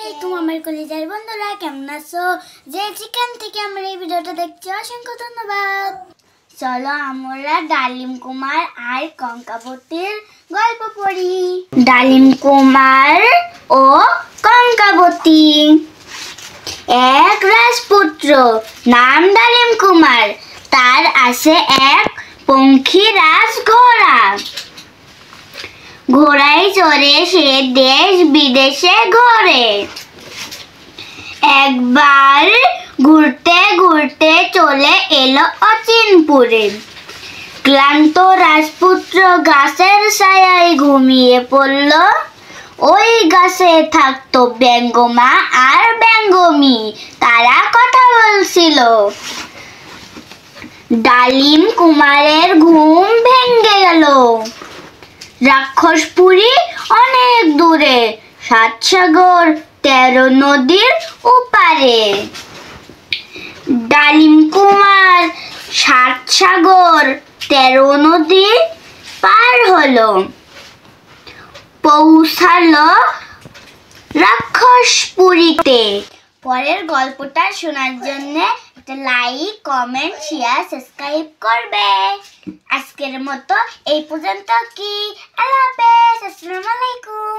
আলাইকুম আমার কলিজার বন্ধুরা, কেমন আছো? যে যেখান থেকে আমার এই ভিডিওটা দেখছো অসংখ্য ধন্যবাদ। চলো আমরা ডালিম কুমার আর কঙ্কাবতীর গল্প পড়ি। ডালিম কুমার ও কঙ্কাবতী। এক রাজপুত্র নাম ডালিম কুমার, তার আছে এক পঙ্খিরাজ ঘোড়া। ঘোড়ায় চড়ে সে দেশ বিদেশে ঘোরে। একবার ঘুরতে ঘুরতে চলে এলো অচিনপুরে। ক্লান্ত রাজপুত্র গাছের ছায়ায় ঘুমিয়ে পড়ল। ওই গাছে থাকতো ব্যঙ্গমা আর ব্যঙ্গমী, তারা কথা বলছিল। ডালিম কুমারের ঘুম ভেঙে গেল। রাক্ষসপুরী অনেক দূরে, ৭ সাগর ১৩ নদীর ওপারে। ডালিম কুমার ৭ সাগর ১৩ নদী পার হলো, পৌঁছালো রাক্ষসপুরীতে। পরের গল্পটা শোনার জন্য একটা লাইক, কমেন্ট, শেয়ার, সাবস্ক্রাইব করবে। আজকের মতো এই পর্যন্ত। কি আল্লাহ হাফেজ, আসসালামু আলাইকুম।